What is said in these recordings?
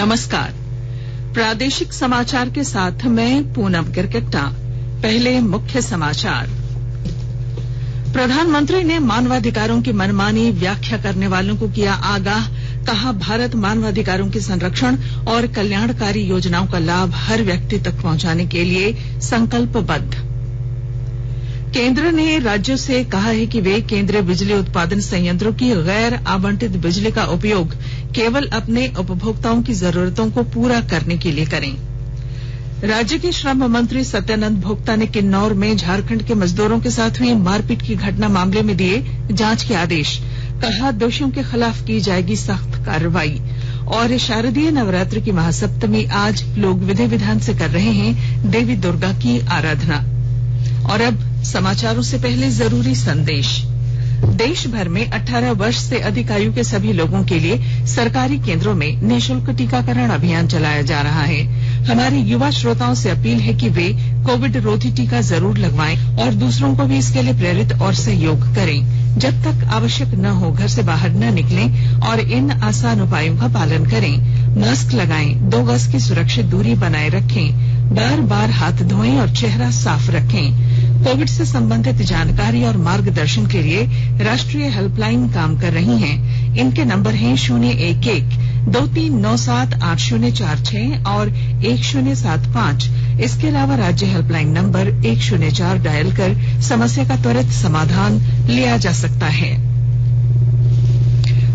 नमस्कार। प्रादेशिक समाचार के साथ मैं पूनम गिरकिट्टा। पहले मुख्य समाचार। प्रधानमंत्री ने मानवाधिकारों की मनमानी व्याख्या करने वालों को किया आगाह। कहा, भारत मानवाधिकारों के संरक्षण और कल्याणकारी योजनाओं का लाभ हर व्यक्ति तक पहुंचाने के लिए संकल्पबद्ध। केंद्र ने राज्यों से कहा है कि वे केंद्रीय बिजली उत्पादन संयंत्रों की गैर आवंटित बिजली का उपयोग केवल अपने उपभोक्ताओं की जरूरतों को पूरा करने के लिए करें। राज्य के श्रम मंत्री सत्यानंद भोक्ता ने किन्नौर में झारखंड के मजदूरों के साथ हुई मारपीट की घटना मामले में दिए जांच के आदेश। कहा, दोषियों के खिलाफ की जाएगी सख्त कार्रवाई। और शारदीय नवरात्र की महासप्तमी आज लोग विधि विधान से कर रहे हैं देवी दुर्गा की आराधना। और अब समाचारों से पहले जरूरी संदेश। देश भर में 18 वर्ष से अधिक आयु के सभी लोगों के लिए सरकारी केंद्रों में निःशुल्क टीकाकरण अभियान चलाया जा रहा है। हमारे युवा श्रोताओं से अपील है कि वे कोविड रोधी टीका जरूर लगवाएं और दूसरों को भी इसके लिए प्रेरित और सहयोग करें। जब तक आवश्यक न हो घर से बाहर न निकलें और इन आसान उपायों का पालन करें। मास्क लगाएं, 2 गज की सुरक्षित दूरी बनाए रखें, बार बार हाथ धोएं और चेहरा साफ रखें। कोविड से संबंधित जानकारी और मार्गदर्शन के लिए राष्ट्रीय हेल्पलाइन काम कर रही हैं। इनके नंबर हैं 011-2397-8046 और 1075। इसके अलावा राज्य हेल्पलाइन नंबर 104 डायल कर समस्या का त्वरित समाधान लिया जा सकता है।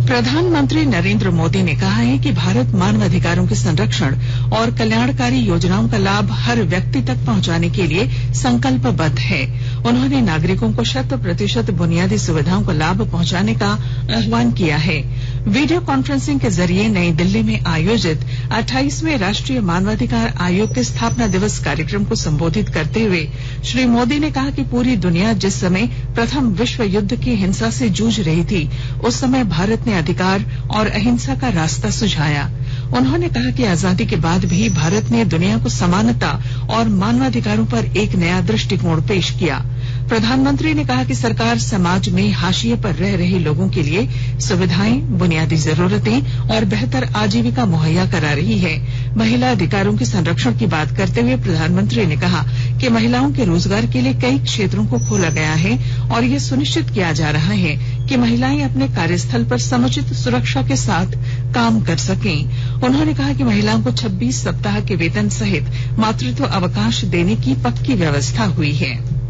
प्रधानमंत्री नरेंद्र मोदी ने कहा है कि भारत मानवाधिकारों के संरक्षण और कल्याणकारी योजनाओं का लाभ हर व्यक्ति तक पहुंचाने के लिए संकल्पबद्ध है। उन्होंने नागरिकों को 100% बुनियादी सुविधाओं का लाभ पहुंचाने का आह्वान किया है। वीडियो कॉन्फ्रेंसिंग के जरिए नई दिल्ली में आयोजित 28वें राष्ट्रीय मानवाधिकार आयोग के स्थापना दिवस कार्यक्रम को संबोधित करते हुए श्री मोदी ने कहा कि पूरी दुनिया जिस समय प्रथम विश्व युद्ध की हिंसा से जूझ रही थी, उस समय भारत ने अधिकार और अहिंसा का रास्ता सुझाया। उन्होंने कहा कि आजादी के बाद भी भारत ने दुनिया को समानता और मानवाधिकारों पर एक नया दृष्टिकोण पेश किया। प्रधानमंत्री ने कहा कि सरकार समाज में हाशिए पर रह रहे लोगों के लिए सुविधाएं, बुनियादी जरूरतें और बेहतर आजीविका मुहैया करा रही है। महिला अधिकारों के संरक्षण की बात करते हुए प्रधानमंत्री ने कहा कि महिलाओं के रोजगार के लिए कई क्षेत्रों को खोला गया है और ये सुनिश्चित किया जा रहा है कि महिलाएं अपने कार्यस्थल पर समुचित सुरक्षा के साथ काम कर सकें। उन्होंने कहा कि महिलाओं को 26 सप्ताह के वेतन सहित मातृत्व अवकाश देने की पक्की व्यवस्था हुई है।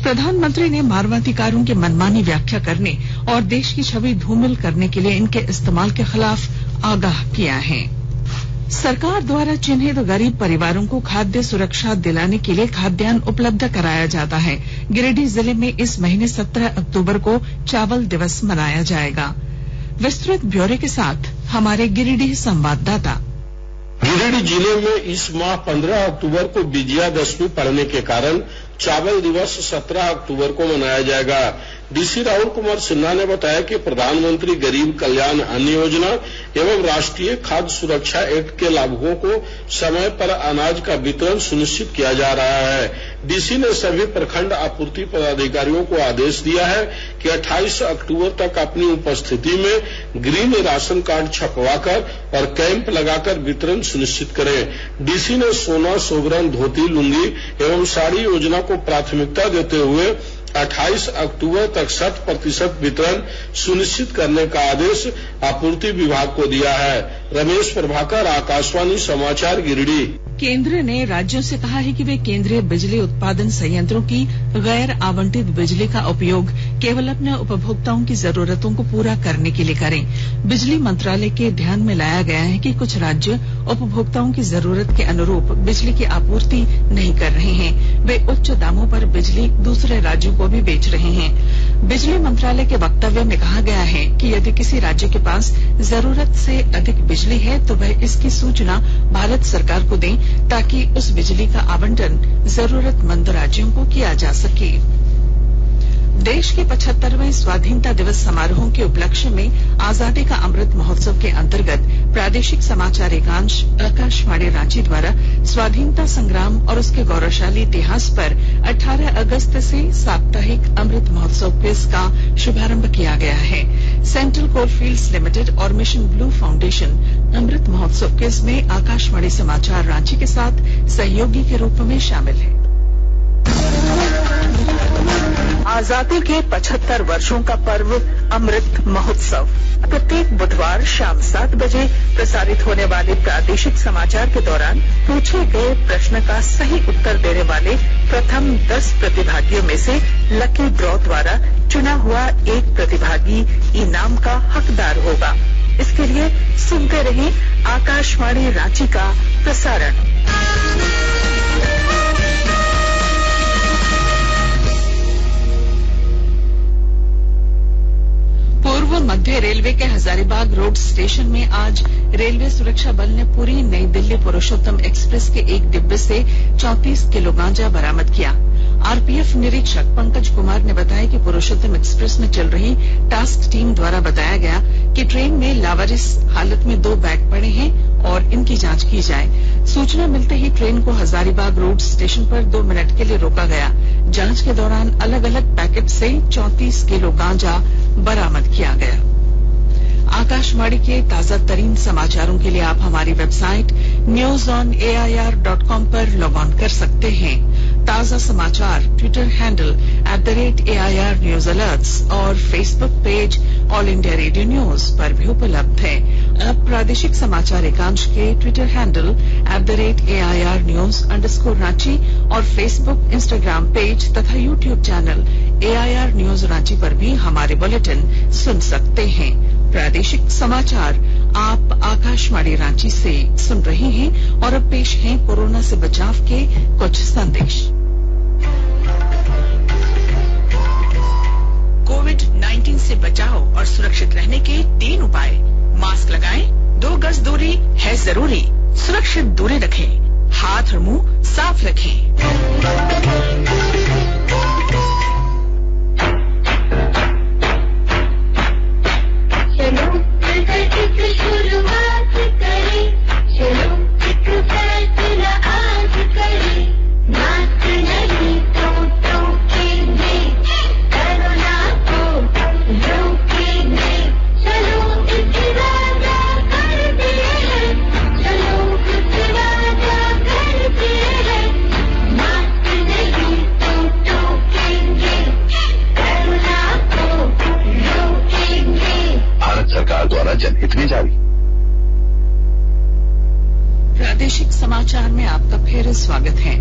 प्रधानमंत्री ने मानवाधिकारों की मनमानी व्याख्या करने और देश की छवि धूमिल करने के लिए इनके इस्तेमाल के खिलाफ आगाह किया है। सरकार द्वारा चिन्हित गरीब परिवारों को खाद्य सुरक्षा दिलाने के लिए खाद्यान्न उपलब्ध कराया जाता है। गिरिडीह जिले में इस महीने 17 अक्टूबर को चावल दिवस मनाया जाएगा। विस्तृत ब्यौरे के साथ हमारे गिरिडीह संवाददाता। गिरिडीह जिले में इस माह 15 अक्टूबर को विजयादशमी पड़ने के कारण चावल दिवस 17 अक्टूबर को मनाया जाएगा। डीसी राहुल कुमार सिन्हा ने बताया कि प्रधानमंत्री गरीब कल्याण अन्न योजना एवं राष्ट्रीय खाद्य सुरक्षा एक्ट के लाभुकों को समय पर अनाज का वितरण सुनिश्चित किया जा रहा है। डीसी ने सभी प्रखंड आपूर्ति पदाधिकारियों को आदेश दिया है कि 28 अक्टूबर तक अपनी उपस्थिति में ग्रीन राशन कार्ड छपवाकर और कैंप लगाकर वितरण सुनिश्चित करें। डीसी ने सोना, सोबरन, धोती, लुंगी एवं साड़ी योजना को प्राथमिकता देते हुए 28 अक्टूबर तक 100% वितरण सुनिश्चित करने का आदेश आपूर्ति विभाग को दिया है। रमेश प्रभाकर, आकाशवाणी समाचार, गिरिडीह। केंद्र ने राज्यों से कहा है कि वे केंद्रीय बिजली उत्पादन संयंत्रों की गैर आवंटित बिजली का उपयोग केवल अपने उपभोक्ताओं की जरूरतों को पूरा करने के लिए करें। बिजली मंत्रालय के ध्यान में लाया गया है कि कुछ राज्य उपभोक्ताओं की जरूरत के अनुरूप बिजली की आपूर्ति नहीं कर रहे हैं। वे उच्च दामों पर बिजली दूसरे राज्यों को भी बेच रहे हैं। बिजली मंत्रालय के वक्तव्य में कहा गया है कि यदि किसी राज्य के पास जरूरत से अधिक बिजली है तो वह इसकी सूचना भारत सरकार को दें ताकि उस बिजली का आवंटन जरूरतमंद राज्यों को किया जा सके। देश के 75वें स्वाधीनता दिवस समारोह के उपलक्ष्य में आजादी का अमृत महोत्सव के अंतर्गत प्रादेशिक समाचार एकांश आकाशवाणी रांची द्वारा स्वाधीनता संग्राम और उसके गौरवशाली इतिहास पर 18 अगस्त से साप्ताहिक अमृत महोत्सव क्विज का शुभारंभ किया गया है। सेंट्रल कोलफील्ड्स लिमिटेड और mission blue foundation Amrit Mahotsav quiz में आकाशवाणी समाचार रांची के साथ सहयोगी के रूप में शामिल है। आजादी के 75 वर्षों का पर्व अमृत महोत्सव प्रत्येक बुधवार शाम 7 बजे प्रसारित होने वाले प्रादेशिक समाचार के दौरान पूछे गए प्रश्न का सही उत्तर देने वाले प्रथम 10 प्रतिभागियों में से लकी ड्रॉ द्वारा चुना हुआ एक प्रतिभागी इनाम का हकदार होगा। इसके लिए सुनते रहें आकाशवाणी रांची का प्रसारण। पूर्व मध्य रेलवे के हजारीबाग रोड स्टेशन में आज रेलवे सुरक्षा बल ने पूरी नई दिल्ली पुरुषोत्तम एक्सप्रेस के एक डिब्बे से 34 किलो गांजा बरामद किया। आरपीएफ निरीक्षक पंकज कुमार ने बताया कि पुरुषोत्तम एक्सप्रेस में चल रही टास्क टीम द्वारा बताया गया कि ट्रेन में लावारिस हालत में 2 बैग पड़े हैं और इनकी जांच की जाए। सूचना मिलते ही ट्रेन को हजारीबाग रोड स्टेशन पर 2 मिनट के लिए रोका गया। जांच के दौरान अलग अलग पैकेट से 34 किलो गांजा बरामद किया गया। आकाशवाणी के ताजा तरीन समाचारों के लिए आप हमारी वेबसाइट newsonair.com पर लॉग ऑन कर सकते हैं। ताजा समाचार Twitter handle @AIR News Alerts और Facebook page all India radio news पर भी उपलब्ध है। अब प्रादेशिक समाचार एकांश के ट्विटर हैंडल @AIR News _ और फेसबुक इंस्टाग्राम पेज तथा YouTube channel AIR News Ranchi पर भी हमारे बुलेटिन सुन सकते हैं। प्रादेशिक समाचार आप आकाशवाणी रांची से सुन रहे हैं और अब पेश हैं कोरोना से बचाव के कुछ संदेश। कोविड-19 से बचाव और सुरक्षित रहने के 3 उपाय। मास्क लगाएं, 2 गज दूरी है जरूरी, सुरक्षित दूरी रखें, हाथ और मुंह साफ रखें। शुरुआत करें, चलो एक फैसला आज करें, मास्क नहीं तो टोकेंगे, कोरोना को रोकेंगे, चलो एक वादा करते हैं, चलो एक वादा करते हैं, मास्क नहीं तो टोकेंगे, कोरोना को रोकेंगे। भारत सरकार द्वारा जनहित में जारी। प्रादेशिक समाचार में आपका फिर स्वागत है।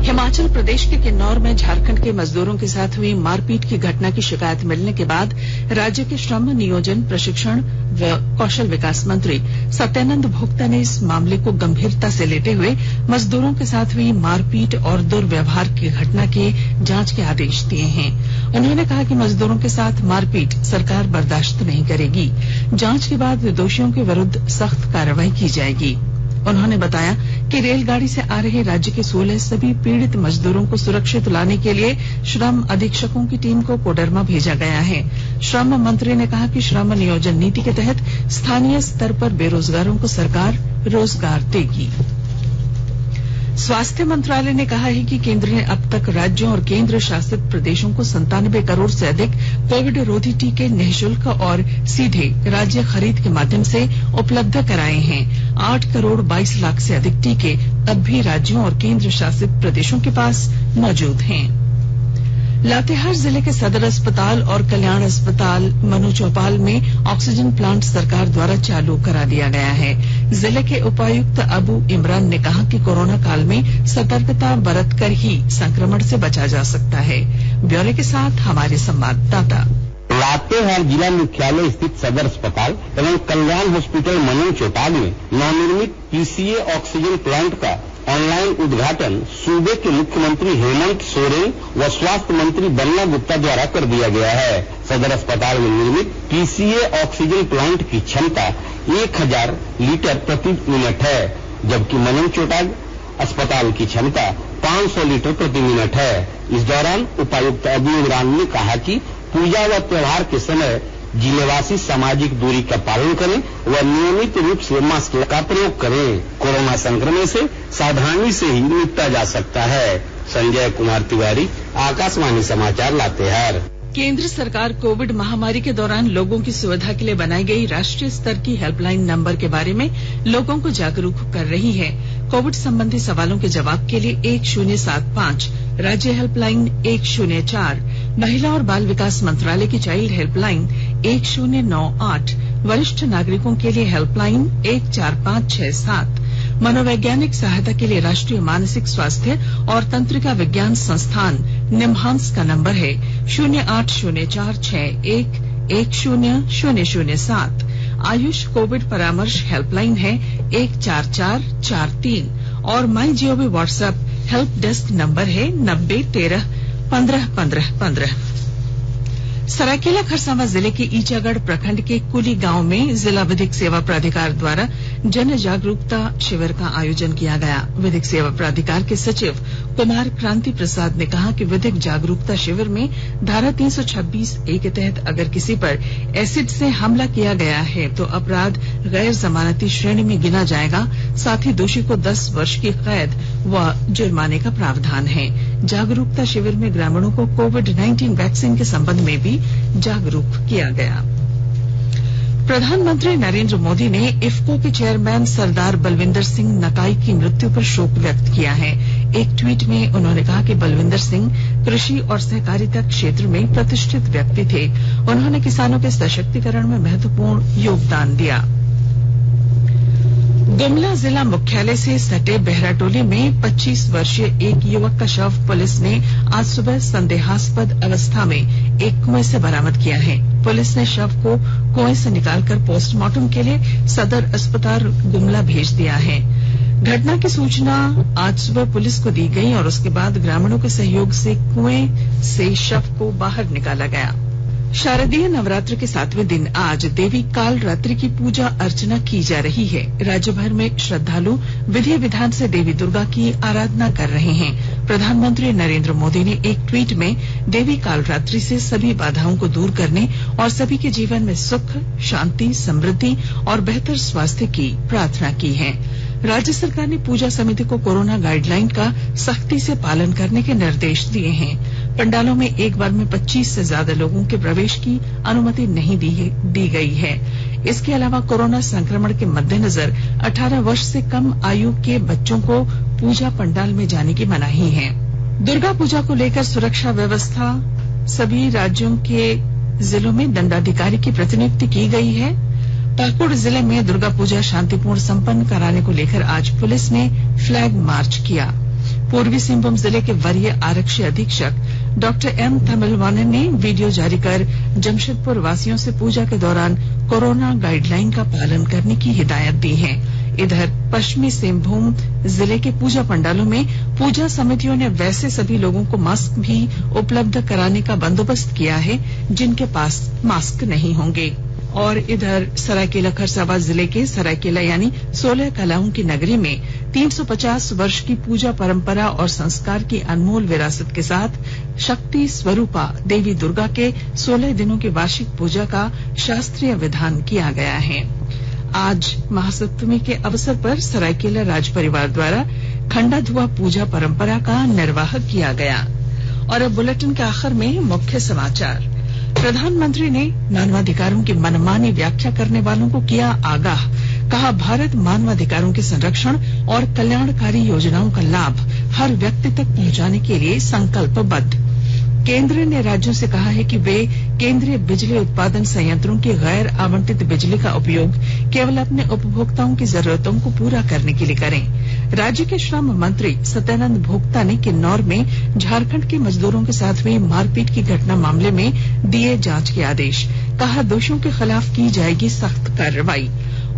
हिमाचल प्रदेश के किन्नौर में झारखंड के मजदूरों के साथ हुई मारपीट की घटना की शिकायत मिलने के बाद राज्य के श्रम नियोजन प्रशिक्षण व कौशल विकास मंत्री सत्यानंद भोक्ता ने इस मामले को गंभीरता से लेते हुए मजदूरों के साथ हुई मारपीट और दुर्व्यवहार की घटना के जांच के आदेश दिए हैं। उन्होंने कहा कि मजदूरों के साथ मारपीट सरकार बर्दाश्त नहीं करेगी। जांच के बाद दोषियों के विरुद्ध सख्त कार्रवाई की जाएगी। उन्होंने बताया कि रेलगाड़ी से आ रहे राज्य के 16 सभी पीड़ित मजदूरों को सुरक्षित लाने के लिए श्रम अधीक्षकों की टीम को कोडरमा भेजा गया है। श्रम मंत्री ने कहा कि श्रम नियोजन नीति के तहत स्थानीय स्तर पर बेरोजगारों को सरकार रोजगार देगी। स्वास्थ्य मंत्रालय ने कहा है कि केंद्र ने अब तक राज्यों और केंद्र शासित प्रदेशों को 97 करोड़ से अधिक कोविड रोधी टीके निःशुल्क और सीधे राज्य खरीद के माध्यम से उपलब्ध कराए हैं। 8 करोड़ 22 लाख से अधिक टीके अब भी राज्यों और केंद्र शासित प्रदेशों के पास मौजूद हैं। लातेहार जिले के सदर अस्पताल और कल्याण अस्पताल मनु चौपाल में ऑक्सीजन प्लांट सरकार द्वारा चालू करा दिया गया है। जिले के उपायुक्त अबू इमरान ने कहा कि कोरोना काल में सतर्कता बरतकर ही संक्रमण से बचा जा सकता है। ब्यौरे के साथ हमारे संवाददाता। लातेहार जिला मुख्यालय स्थित सदर अस्पताल एवं कल्याण हॉस्पिटल मनु चौपाल में नवनिर्मित पीसीए ऑक्सीजन प्लांट का ऑनलाइन उद्घाटन सूबे के मुख्यमंत्री हेमंत सोरेन व स्वास्थ्य मंत्री बन्ना गुप्ता द्वारा कर दिया गया है। सदर अस्पताल में निर्मित पीसीए ऑक्सीजन प्लांट की क्षमता 1000 लीटर प्रति मिनट है, जबकि मनु चौपाल अस्पताल की क्षमता 500 लीटर प्रति मिनट है। इस दौरान उपायुक्त अब्दुल राम ने कहा कि पूजा व त्योहार के समय जिलेवासी सामाजिक दूरी का पालन करें व नियमित रूप से मास्क का प्रयोग करें। कोरोना संक्रमण से सावधानी से ही निपटा जा सकता है। संजय कुमार तिवारी, आकाशवाणी समाचार, लातेहार। केंद्र सरकार कोविड महामारी के दौरान लोगों की सुविधा के लिए बनाई गई राष्ट्रीय स्तर की हेल्पलाइन नंबर के बारे में लोगों को जागरूक कर रही है। कोविड संबंधी सवालों के जवाब के लिए 1075, राज्य हेल्पलाइन 104, महिला और बाल विकास मंत्रालय की चाइल्ड हेल्पलाइन 1098, वरिष्ठ नागरिकों के लिए हेल्पलाइन 14567, मनोवैज्ञानिक सहायता के लिए राष्ट्रीय मानसिक स्वास्थ्य और तंत्रिका विज्ञान संस्थान निम्हांस का नंबर है 080461100007, आयुष कोविड परामर्श हेल्पलाइन है 14443 और My Gov WhatsApp help desk number है 9013151515। सरायकेला खरसावां जिले के ईचागढ़ प्रखंड के कुली गांव में जिला विधिक सेवा प्राधिकार द्वारा जन जागरूकता शिविर का आयोजन किया गया। विधिक सेवा प्राधिकार के सचिव कुमार क्रांति प्रसाद ने कहा कि विधिक जागरूकता शिविर में धारा 326A के तहत अगर किसी पर एसिड से हमला किया गया है तो अपराध गैर जमानती श्रेणी में गिना जाएगा। साथ ही दोषी को 10 वर्ष की कैद व जुर्माने का प्रावधान है। जागरूकता शिविर में ग्रामीणों को कोविड-19 वैक्सीन के संबंध में भी जागरूक किया गया। प्रधानमंत्री नरेंद्र मोदी ने इफ्को के चेयरमैन सरदार बलविंदर सिंह नकाई की मृत्यु पर शोक व्यक्त किया है। एक ट्वीट में उन्होंने कहा कि बलविंदर सिंह कृषि और सहकारिता क्षेत्र में प्रतिष्ठित व्यक्ति थे। उन्होंने किसानों के सशक्तिकरण में महत्वपूर्ण योगदान दिया। गुमला जिला मुख्यालय से सटे बेहराटोली में 25 वर्षीय एक युवक का शव पुलिस ने आज सुबह संदेहास्पद अवस्था में एक कुएं से बरामद किया है। पुलिस ने शव को कुएं से निकालकर पोस्टमार्टम के लिए सदर अस्पताल गुमला भेज दिया है। घटना की सूचना आज सुबह पुलिस को दी गई और उसके बाद ग्रामीणों के सहयोग से कुएं से शव को बाहर निकाला गया। शारदीय नवरात्र के 7वें दिन आज देवी काल रात्रि की पूजा अर्चना की जा रही है। राज्य भर में श्रद्धालु विधि विधान से देवी दुर्गा की आराधना कर रहे हैं। प्रधानमंत्री नरेंद्र मोदी ने एक ट्वीट में देवी काल रात्रि से सभी बाधाओं को दूर करने और सभी के जीवन में सुख, शांति, समृद्धि और बेहतर स्वास्थ्य की प्रार्थना की है। राज्य सरकार ने पूजा समिति को कोरोना गाइडलाइन का सख्ती से पालन करने के निर्देश दिए हैं। पंडालों में एक बार में 25 से ज्यादा लोगों के प्रवेश की अनुमति नहीं दी गई है। इसके अलावा कोरोना संक्रमण के मद्देनजर 18 वर्ष से कम आयु के बच्चों को पूजा पंडाल में जाने की मनाही है। दुर्गा पूजा को लेकर सुरक्षा व्यवस्था सभी राज्यों के जिलों में दंडाधिकारी की प्रतिनियुक्ति की गई है। पाकुड़ जिले में दुर्गा पूजा शांतिपूर्ण संपन्न कराने को लेकर आज पुलिस ने फ्लैग मार्च किया। पूर्वी सिंहभूम जिले के वरीय आरक्षी अधीक्षक डॉक्टर एम तमिलवानन ने वीडियो जारी कर जमशेदपुर वासियों से पूजा के दौरान कोरोना गाइडलाइन का पालन करने की हिदायत दी है। इधर पश्चिमी सिंहभूम जिले के पूजा पंडालों में पूजा समितियों ने वैसे सभी लोगों को मास्क भी उपलब्ध कराने का बंदोबस्त किया है जिनके पास मास्क नहीं होंगे। और इधर सरायकेला खरसावां जिले के सरायकेला यानी 16 कलाओं की नगरी में 350 वर्ष की पूजा परंपरा और संस्कार की अनमोल विरासत के साथ शक्ति स्वरूपा देवी दुर्गा के 16 दिनों की वार्षिक पूजा का शास्त्रीय विधान किया गया है। आज महासप्तमी के अवसर पर सरायकेला राज परिवार द्वारा खंडा धुआ पूजा परंपरा का निर्वाह किया गया। और अब बुलेटिन के आखिर में मुख्य समाचार। प्रधानमंत्री ने मानवाधिकारों की मनमानी व्याख्या करने वालों को किया आगाह। कहा, भारत मानवाधिकारों के संरक्षण और कल्याणकारी योजनाओं का लाभ हर व्यक्ति तक पहुंचाने के लिए संकल्पबद्ध। केंद्र ने राज्यों से कहा है कि वे केंद्रीय बिजली उत्पादन संयंत्रों की गैर आवंटित बिजली का उपयोग केवल अपने उपभोक्ताओं की जरूरतों को पूरा करने के लिए करें। राज्य के श्रम मंत्री सत्यानंद भोक्ता ने किन्नौर में झारखंड के मजदूरों के साथ हुई मारपीट की घटना मामले में दिए जांच के आदेश। कहा, दोषियों के खिलाफ की जाएगी सख्त कार्रवाई।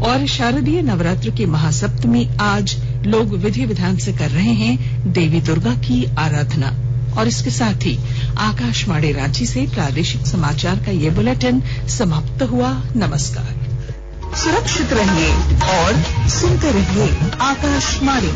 और शारदीय नवरात्र की महासप्तमी आज लोग विधि विधान से कर रहे हैं देवी दुर्गा की आराधना। और इसके साथ ही आकाशवाणी रांची से प्रादेशिक समाचार का ये बुलेटिन समाप्त हुआ। नमस्कार। सुरक्षित रहिए, और सुनते रहिए आकाशवाणी।